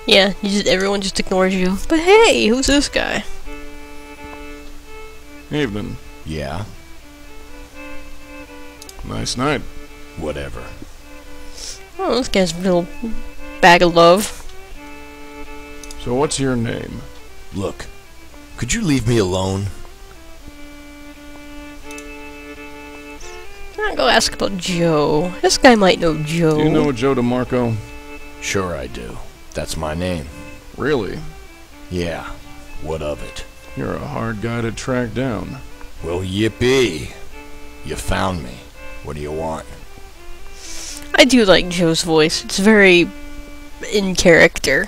Yeah, everyone just ignores you. But hey, who's this guy? Evening. Yeah? Nice night. Whatever. Oh, this guy's a real bag of love. So what's your name? Look, could you leave me alone? I'll go ask about Joe. This guy might know Joe. Do you know Joe DeMarco? Sure I do. That's my name. Really? Yeah. What of it? You're a hard guy to track down. Well, yippee. You found me. What do you want? I do like Joe's voice. It's very in character.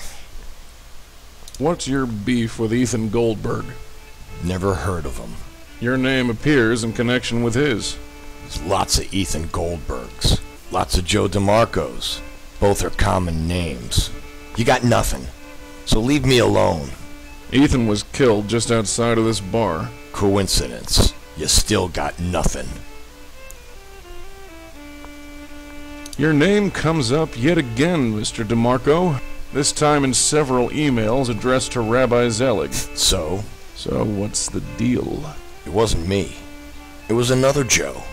What's your beef with Ethan Goldberg? Never heard of him. Your name appears in connection with his. There's lots of Ethan Goldbergs. Lots of Joe DeMarcos. Both are common names. You got nothing. So leave me alone. Ethan was killed just outside of this bar. Coincidence. You still got nothing. Your name comes up yet again, Mr. DeMarco. This time in several emails addressed to Rabbi Zelig. So? So what's the deal? It wasn't me. It was another Joe.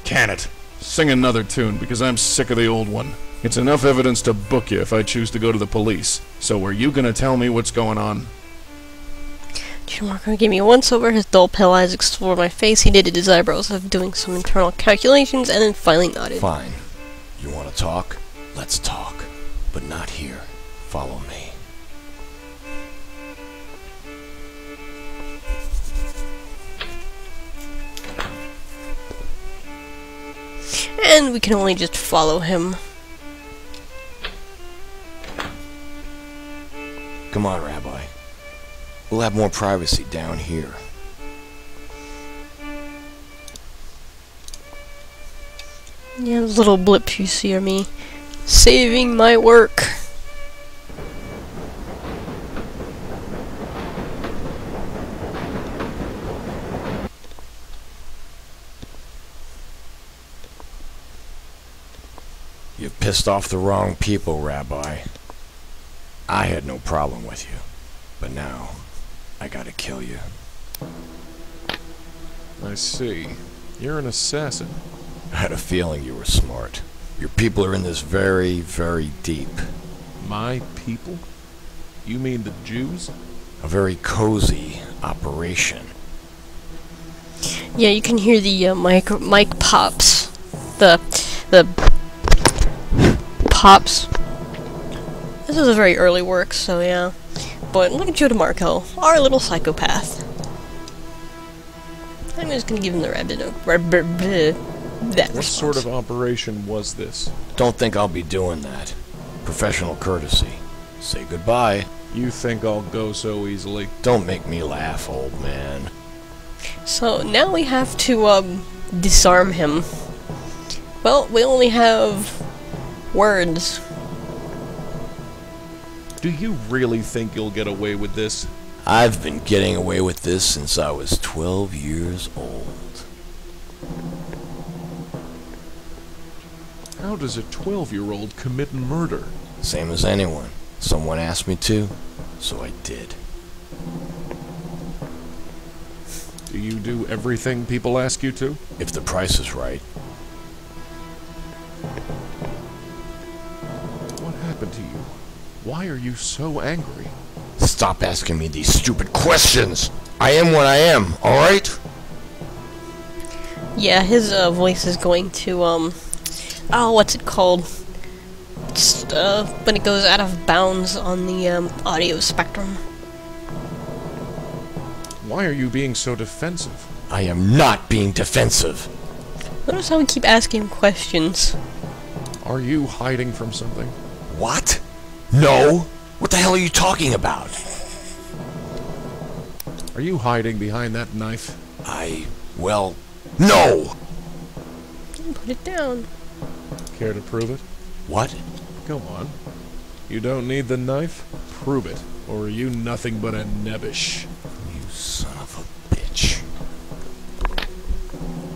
Can it? Sing another tune, because I'm sick of the old one. It's enough evidence to book you if I choose to go to the police. So are you gonna tell me what's going on? DeMarco gave me a once-over, his dull pale eyes explored my face, he knitted his eyebrows of doing some internal calculations, and then finally nodded. Fine. You want to talk? Let's talk. But not here. Follow me. And we can only just follow him. Come on, Rabbi. We'll have more privacy down here. Yeah, those little blips you see are me saving my work. You've pissed off the wrong people, Rabbi. I had no problem with you. But now, I gotta kill you. I see. You're an assassin. I had a feeling you were smart. Your people are in this very, very deep. My people? You mean the Jews? A very cozy operation. Yeah, you can hear the mic pops. The pops. This is a very early work, so yeah. But look at Joe DeMarco, our little psychopath. I'm just gonna give him the that What sort of operation was this? Don't think I'll be doing that. Professional courtesy. Say goodbye. You think I'll go so easily? Don't make me laugh, old man. So now we have to disarm him. Well, we only have words. Do you really think you'll get away with this? I've been getting away with this since I was 12 years old. How does a 12-year-old commit murder? Same as anyone. Someone asked me to, so I did. Do you do everything people ask you to? If the price is right. What happened to you? Why are you so angry? Stop asking me these stupid questions! I am what I am, alright? Yeah, his voice is going to oh, what's it called? Just when it goes out of bounds on the audio spectrum. Why are you being so defensive? I am not being defensive. Notice how we keep asking him questions. Are you hiding from something? What? No? What the hell are you talking about? Are you hiding behind that knife? Well, no! Put it down. Care to prove it? What? Come on. You don't need the knife? Prove it. Or are you nothing but a nebbish? You son of a bitch.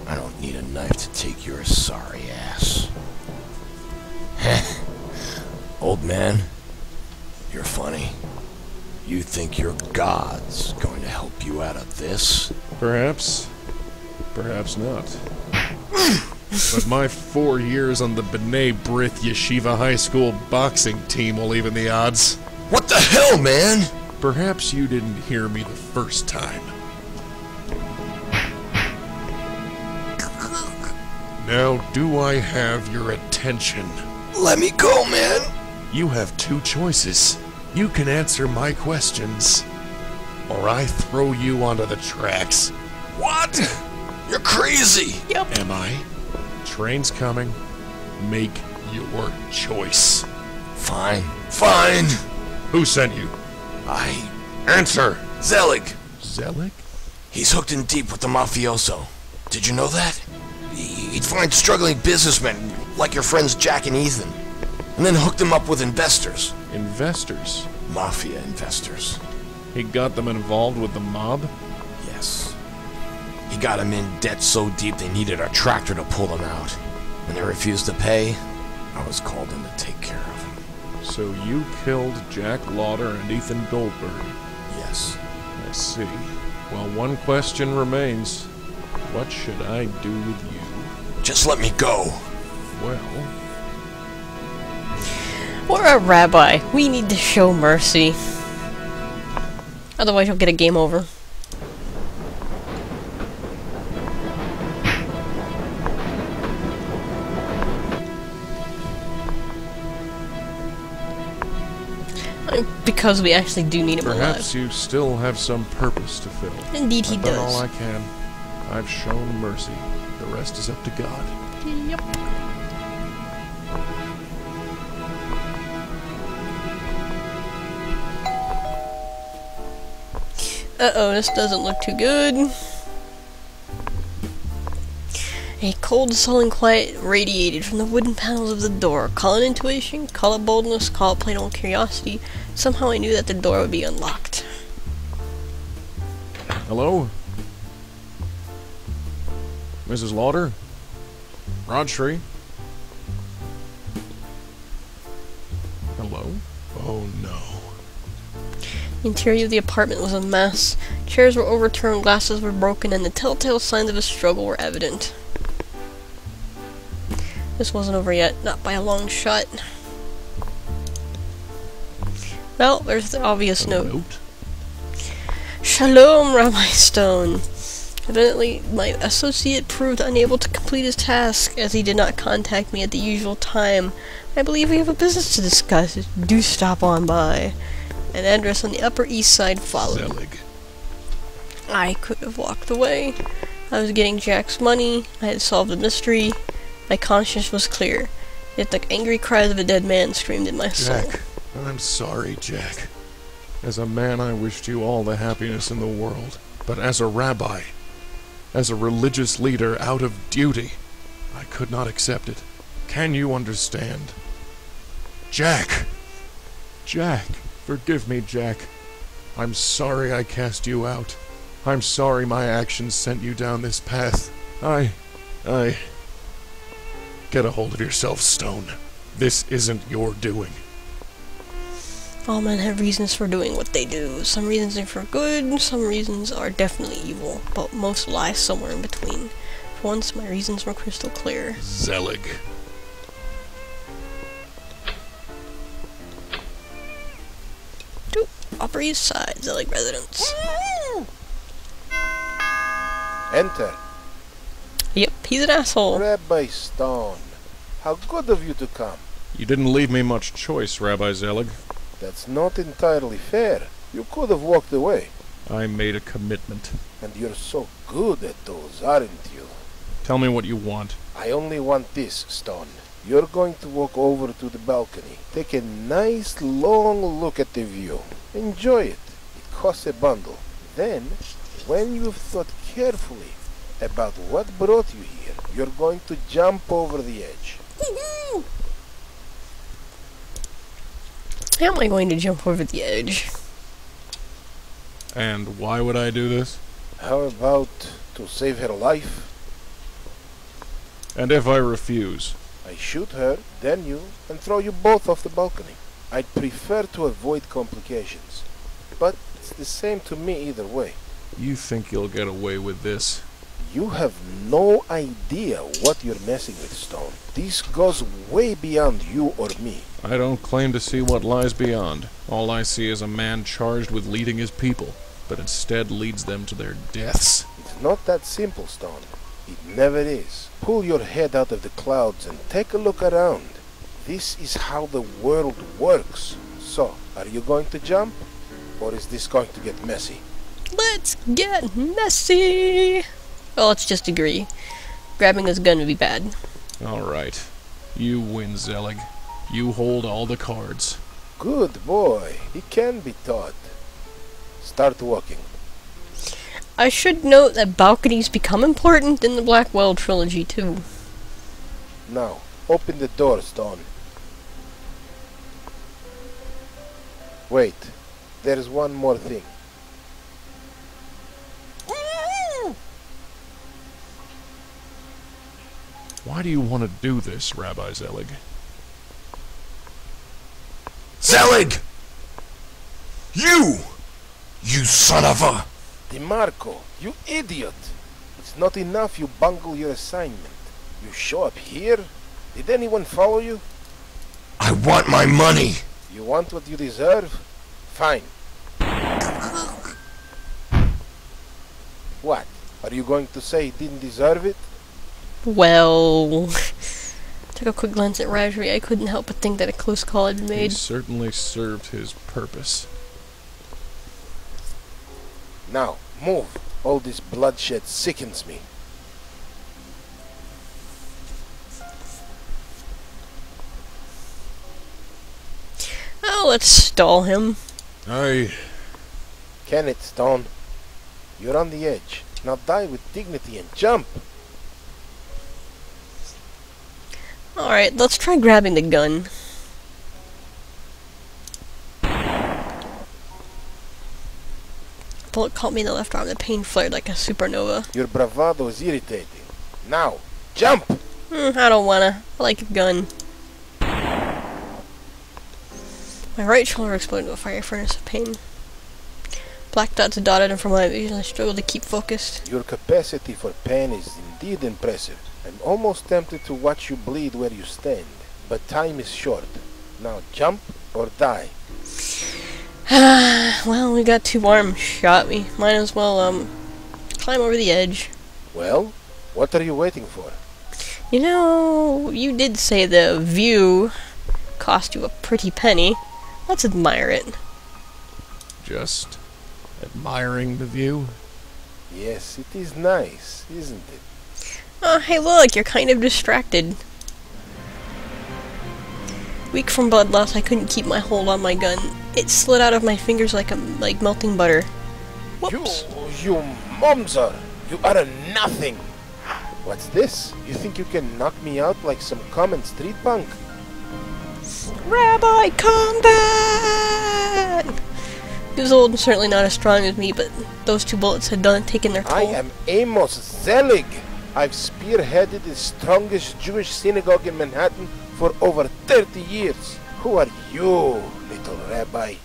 I don't need a knife to take your sorry ass. Old man, you're funny. You think your God's going to help you out of this? Perhaps. Perhaps not. But my 4 years on the B'nai B'rith Yeshiva High School boxing team will even the odds. What the hell, man? Perhaps you didn't hear me the first time. Now, do I have your attention? Let me go, man. You have 2 choices. You can answer my questions, or I throw you onto the tracks. What? You're crazy. Yep. Am I? Train's coming. Make your choice. Fine. Fine. Who sent you? Answer! Zelig. Zelig? He's hooked in deep with the mafioso. Did you know that? He'd find struggling businessmen like your friends Jack and Ethan, and then hook them up with investors. Investors? Mafia investors. He got them involved with the mob? Yes. He got them in debt so deep they needed a tractor to pull them out. When they refused to pay, I was called in to take care of them. So you killed Jack Lauder and Ethan Goldberg? Yes. I see. Well, one question remains. What should I do with you? Just let me go. Well... We're a rabbi. We need to show mercy. Otherwise, you'll get a game over. Because we actually do need him Perhaps you still have some purpose to fill. alive. Indeed, he I've done does. all I can. I've shown mercy. The rest is up to God. Yep. Uh-oh, this doesn't look too good. A cold, sullen quiet radiated from the wooden panels of the door. Call it intuition, call it boldness, call it plain old curiosity. Somehow I knew that the door would be unlocked. Hello? Mrs. Lauder? Rodshri? Hello? Oh no. The interior of the apartment was a mess. Chairs were overturned, glasses were broken, and the telltale signs of a struggle were evident. This wasn't over yet, not by a long shot. Well, there's the obvious note. Shalom, Rabbi Stone. Evidently, my associate proved unable to complete his task, as he did not contact me at the usual time. I believe we have a business to discuss. Do stop on by. An address on the Upper East Side followed. Zelig. I could have walked away. I was getting Jack's money. I had solved the mystery. My conscience was clear. Yet the angry cries of a dead man screamed in my soul. Jack, I'm sorry, Jack. As a man, I wished you all the happiness in the world. But as a rabbi, as a religious leader out of duty, I could not accept it. Can you understand? Jack! Jack! Forgive me, Jack. I'm sorry I cast you out. I'm sorry my actions sent you down this path. Get a hold of yourself, Stone. This isn't your doing. All men have reasons for doing what they do. Some reasons are for good, some reasons are definitely evil, but most lie somewhere in between. For once, my reasons were crystal clear. Zelig. Upper East Side, Zelig residence. Enter. Yep, he's an asshole. Rabbi Stone. How good of you to come. You didn't leave me much choice, Rabbi Zelig. That's not entirely fair. You could have walked away. I made a commitment. And you're so good at those, aren't you? Tell me what you want. I only want this, Stone. You're going to walk over to the balcony. Take a nice long look at the view. Enjoy it. It costs a bundle. Then, when you've thought carefully about what brought you here, you're going to jump over the edge. How am I going to jump over the edge? And why would I do this? How about to save her life? And if I refuse? I shoot her, then you, and throw you both off the balcony. I'd prefer to avoid complications, but it's the same to me either way. You think you'll get away with this? You have no idea what you're messing with, Stone. This goes way beyond you or me. I don't claim to see what lies beyond. All I see is a man charged with leading his people, but instead leads them to their deaths. It's not that simple, Stone. It never is. Pull your head out of the clouds and take a look around. This is how the world works. So, are you going to jump? Or is this going to get messy? Let's get messy! Well, let's just agree. Grabbing his gun would be bad. Alright. You win, Zelig. You hold all the cards. Good boy. He can be taught. Start walking. I should note that balconies become important in the Blackwell trilogy, too. Now, open the door, Stone. Wait. There's one more thing. Why do you want to do this, Rabbi Zelig? Zelig! You! You son of a... DeMarco, you idiot! It's not enough you bungle your assignment. You show up here? Did anyone follow you? I want my money! You want what you deserve? Fine. What? Are you going to say he didn't deserve it? Well... Took a quick glance at Rajri. I couldn't help but think that a close call had been He made. certainly served his purpose. Now, move. All this bloodshed sickens me. Oh, let's stall him. Aye. Kenneth, Stone. You're on the edge. Now die with dignity and jump. Alright, let's try grabbing the gun. Bullet caught me in the left arm. The pain flared like a supernova. Your bravado is irritating. Now, jump! I don't wanna. I like a gun. My right shoulder exploded into a fiery furnace of pain. Black dots dotted in front of my vision. I struggled to keep focused. Your capacity for pain is indeed impressive. I'm almost tempted to watch you bleed where you stand, but time is short. Now jump or die. Well, we got two arms shot. We might as well, climb over the edge. Well, what are you waiting for? You know, you did say the view cost you a pretty penny. Let's admire it. Just admiring the view. Yes, it is nice, isn't it? Oh, hey look, you're kind of distracted. Weak from blood loss, I couldn't keep my hold on my gun. It slid out of my fingers like melting butter. Whoops. You momser! You are a nothing! What's this? You think you can knock me out like some common street punk? Rabbi, combat! He was old and certainly not as strong as me, but those two bullets had taken their toll. I am Amos Zelig! I've spearheaded the strongest Jewish synagogue in Manhattan for over 30 years. Who are you, little rabbi?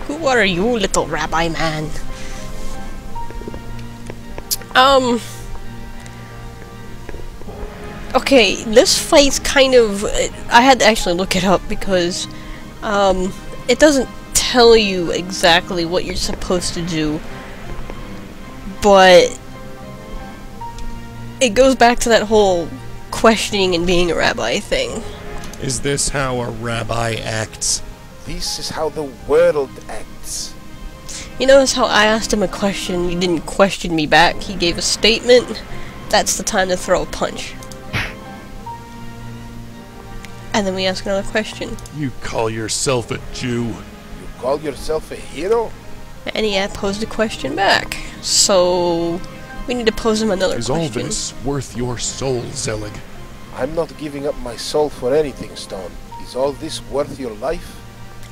Who are you, little rabbi man? Okay, this fight's kind of... I had to actually look it up because, it doesn't tell you exactly what you're supposed to do, but it goes back to that whole questioning and being a rabbi thing. Is this how a rabbi acts? This is how the world acts. You notice how I asked him a question, he didn't question me back, he gave a statement. That's the time to throw a punch. And then we ask another question. You call yourself a Jew? You call yourself a hero? And he had posed a question back. So, we need to pose him another Is all question. this worth your soul, Zelig? I'm not giving up my soul for anything, Stone. Is all this worth your life?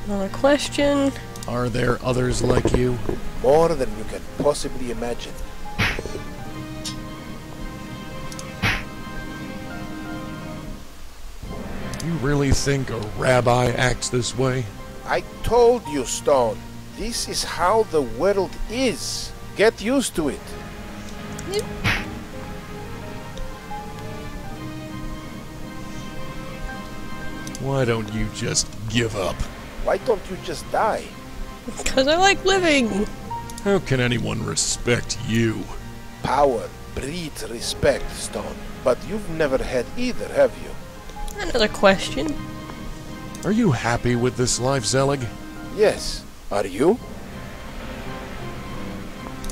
Another question. Are there others like you? More than you can possibly imagine. You really think a rabbi acts this way? I told you, Stone. This is how the world is. Get used to it. Why don't you just give up? Why don't you just die? Because I like living. How can anyone respect you? Power breeds respect, Stone. But you've never had either, have you? Another question. Are you happy with this life, Zelig? Yes. Are you?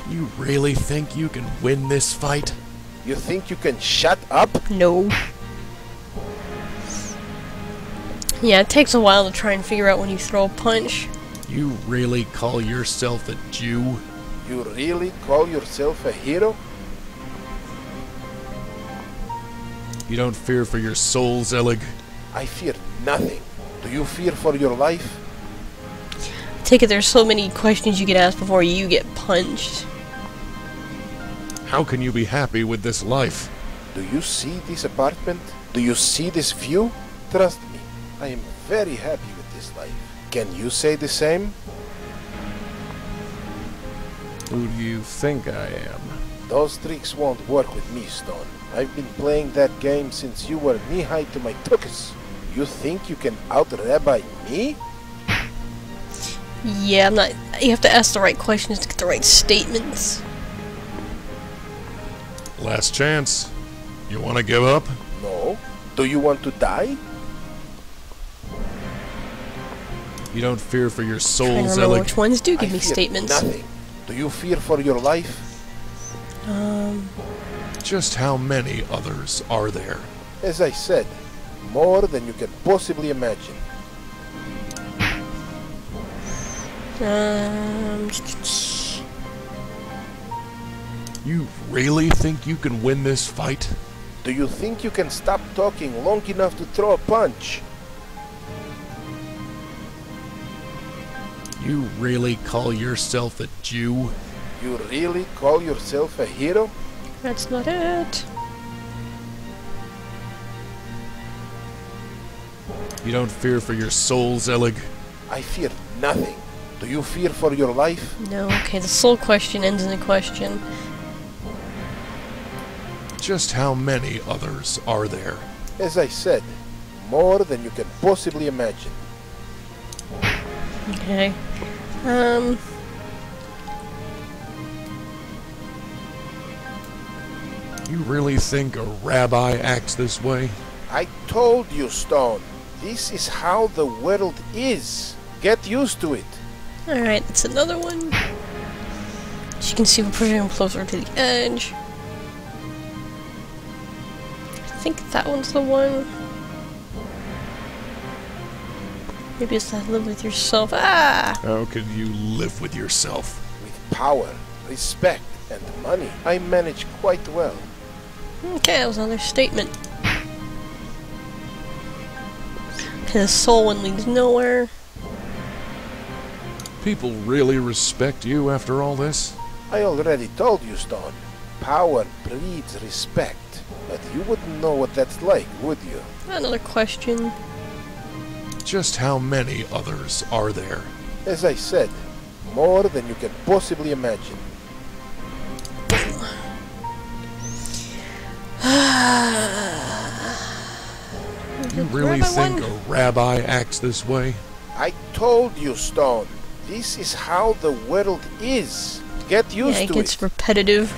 You really think you can win this fight? You think you can shut up? No. Yeah, it takes a while to try and figure out when you throw a punch. You really call yourself a Jew? You really call yourself a hero? You don't fear for your soul, Zelig? I fear nothing. Do you fear for your life? I take it there's so many questions you get asked before you get punched. How can you be happy with this life? Do you see this apartment? Do you see this view? Trust me, I am very happy with this life. Can you say the same? Who do you think I am? Those tricks won't work with me, Stone. I've been playing that game since you were knee-high to my tuchus. You think you can out-rabbi me? Yeah, I'm not. You have to ask the right questions to get the right statements. Last chance. You want to give up? No. Do you want to die? You don't fear for your Trying soul, to remember Zelig? which ones do give I me fear statements. nothing. Do you fear for your life? Just how many others are there? As I said, more than you can possibly imagine. You really think you can win this fight? Do you think you can stop talking long enough to throw a punch? You really call yourself a Jew? You really call yourself a hero? That's not it. You don't fear for your soul, Zelig? I fear nothing. Do you fear for your life? No, okay, the soul question ends in a question. Just how many others are there? As I said, more than you can possibly imagine. Okay. You really think a rabbi acts this way? I told you, Stone. This is how the world is. Get used to it. Alright, it's another one. As you can see, we're pushing him closer to the edge. I think that one's the one. Maybe it's that live with yourself. Ah! How can you live with yourself? With power, respect, and money, I manage quite well. Okay, that was another statement. Okay, the soul one leads nowhere. People really respect you after all this? I already told you, Stone. Power breeds respect. But you wouldn't know what that's like, would you? Another question. Just how many others are there? As I said, more than you can possibly imagine. You really think a rabbi acts this way? I told you, Stone. This is how the world is. Get used Yeah, it to gets it. repetitive.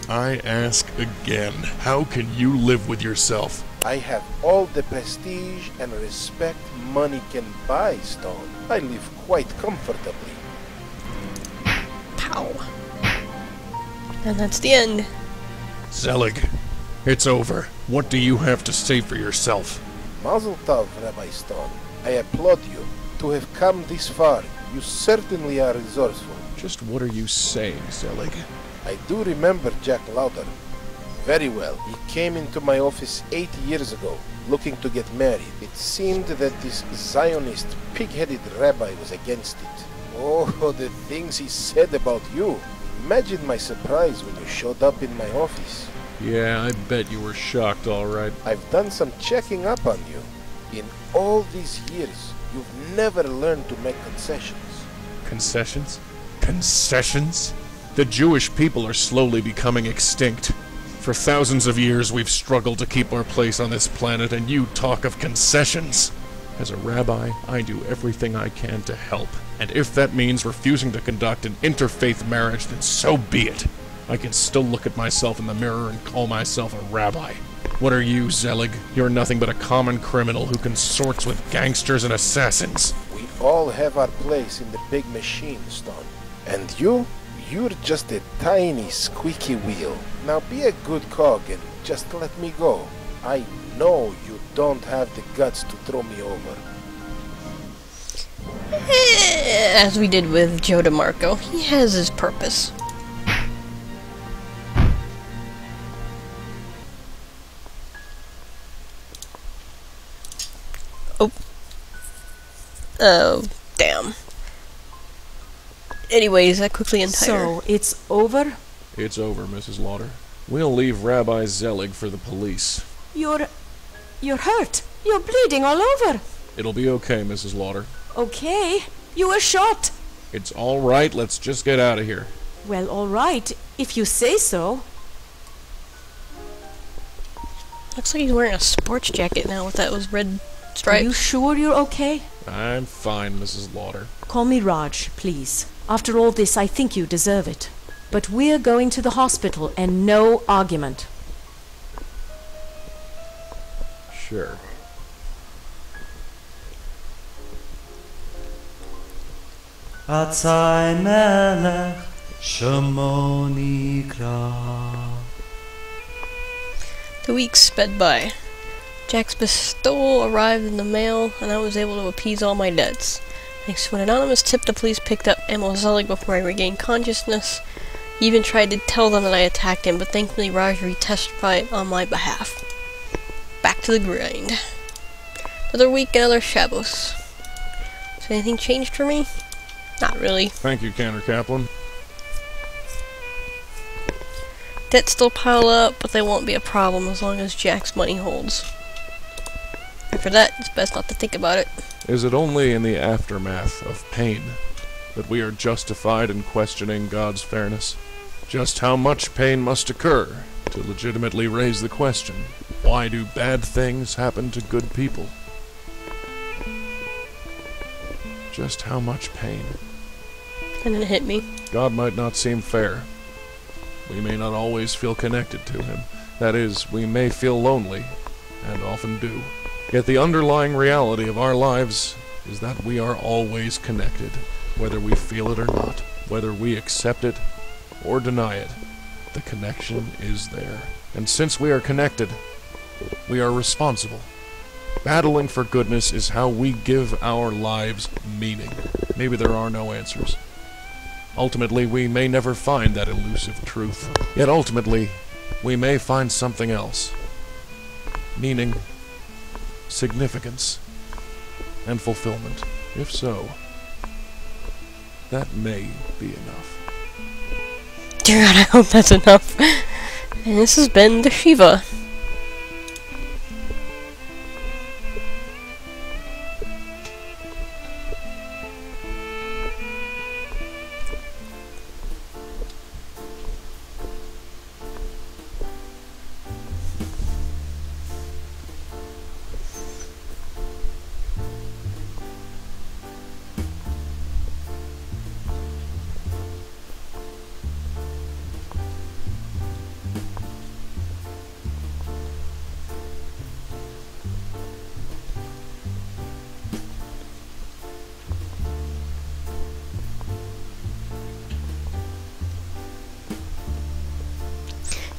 I ask again, how can you live with yourself? I have all the prestige and respect money can buy, Stone. I live quite comfortably. Pow. And that's the end. Zelig, it's over. What do you have to say for yourself? Mazel tov, Rabbi Stone. I applaud you. To have come this far, you certainly are resourceful. Just what are you saying, Zelig? I do remember Jack Lauder very well. He came into my office 8 years ago, looking to get married. It seemed that this Zionist, pig-headed rabbi was against it. Oh, the things he said about you. Imagine my surprise when you showed up in my office. Yeah, I bet you were shocked, alright. I've done some checking up on you. In all these years, you've never learned to make concessions. Concessions? Concessions? The Jewish people are slowly becoming extinct. For thousands of years we've struggled to keep our place on this planet, and you talk of concessions. As a rabbi, I do everything I can to help. And if that means refusing to conduct an interfaith marriage, then so be it. I can still look at myself in the mirror and call myself a rabbi. What are you, Zelig? You're nothing but a common criminal who consorts with gangsters and assassins. We all have our place in the big machine, Stone. And you're just a tiny squeaky wheel. Now be a good cog and just let me go. I know you don't have the guts to throw me over. As we did with Joe DeMarco, he has his purpose. Oh. Oh, damn. Anyways, I quickly untied her. So, it's over? It's over, Mrs. Lauder. We'll leave Rabbi Zelig for the police. You're hurt. You're bleeding all over. It'll be okay, Mrs. Lauder. Okay. You were shot. It's all right. Let's just get out of here. Well, all right, if you say so. Looks like he's wearing a sports jacket now with those red stripes. Are you sure you're okay? I'm fine, Mrs. Lauder. Call me Raj, please. After all this, I think you deserve it. But we're going to the hospital, and no argument. Sure. אצאי מלך שמו נקרא. The weeks sped by. Jack's bestowal arrived in the mail, and I was able to appease all my debts. Thanks to an anonymous tip, the police picked up Emil Zelig before I regained consciousness. He even tried to tell them that I attacked him, but thankfully Raj testified on my behalf. Back to the grind. Another week, another Shabbos. Has anything changed for me? Not really. Thank you, Cantor Kaplan. Debts still pile up, but they won't be a problem as long as Jack's money holds. After that, it's best not to think about it. Is it only in the aftermath of pain that we are justified in questioning God's fairness? Just how much pain must occur to legitimately raise the question, why do bad things happen to good people? Just how much pain? And then it hit me. God might not seem fair. We may not always feel connected to Him. That is, we may feel lonely, and often do. Yet the underlying reality of our lives is that we are always connected, whether we feel it or not, whether we accept it or deny it. The connection is there. And since we are connected, we are responsible. Battling for goodness is how we give our lives meaning. Maybe there are no answers. Ultimately, we may never find that elusive truth. Yet ultimately, we may find something else. Meaning, significance, and fulfillment. If so, that may be enough. Dear God, I hope that's enough. And this has been the Shivah.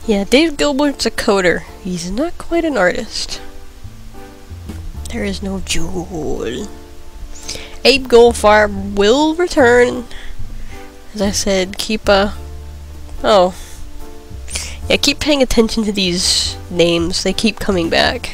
Yeah, Dave Gilbert's a coder. He's not quite an artist. There is no jewel. Abe Goldfarb will return. As I said, keep oh. Yeah, keep paying attention to these names. They keep coming back.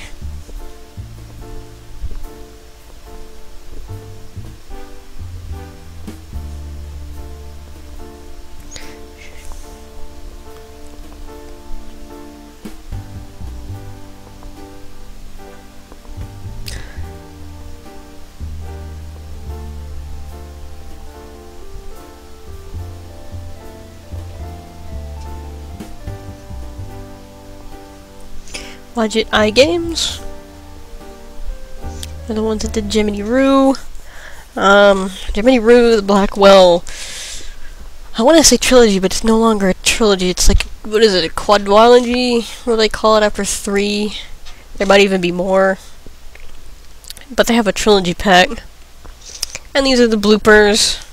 Budget iGames. They're the ones that did Jiminy Roo. Jiminy Roo, the Blackwell. I want to say trilogy, but it's no longer a trilogy. It's like, what is it, a quadrilogy? What do they call it after 3? There might even be more. But they have a trilogy pack. And these are the bloopers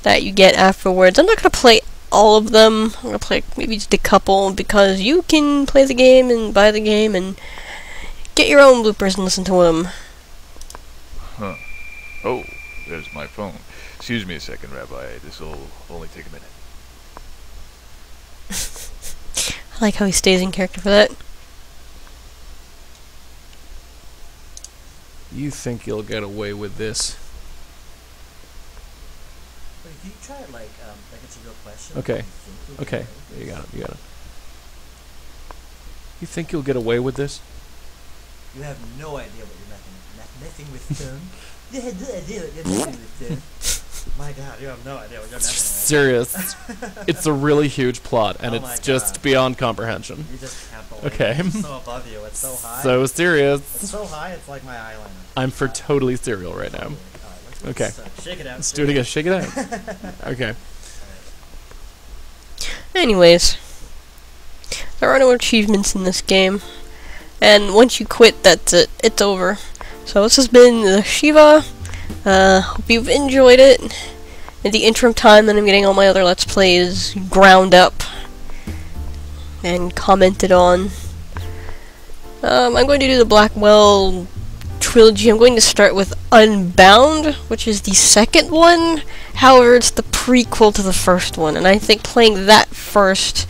that you get afterwards. I'm not going to play all of them. I'm going to play maybe just a couple, because you can play the game and buy the game and get your own bloopers and listen to them. Huh. Oh, there's my phone. Excuse me a second, Rabbi. This'll only take a minute. I like how he stays in character for that. You think you'll get away with this? Wait, can you try it like it's a real question? Okay. Okay. You got it. You got it. You think you'll get away with this? You have no idea what you're messing with, Stone. You have no idea what you're messing with, Stone. My God, you have no idea what you're messing with. Serious. It's a really huge plot, and Oh it's my just God. beyond comprehension. You just can't believe Okay. it. It's so above you. It's so high. So serious. It's so high, it's like my eyeliner. I'm for totally serial right now. Alright, Okay. shake it out. Let's do it again. Shake it out. Okay. Anyways, there are no achievements in this game, and once you quit, that's it. It's over. So this has been the Shivah. Hope you've enjoyed it. In the interim time that I'm getting all my other Let's Plays ground up and commented on, I'm going to do the Blackwell trilogy. I'm going to start with Unbound, which is the second one. However, it's the prequel to the first one, and I think playing that first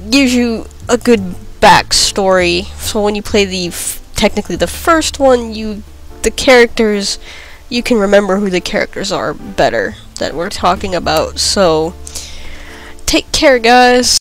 gives you a good backstory. So when you play technically the first one, the characters, you can remember who the characters are better that we're talking about. So take care, guys.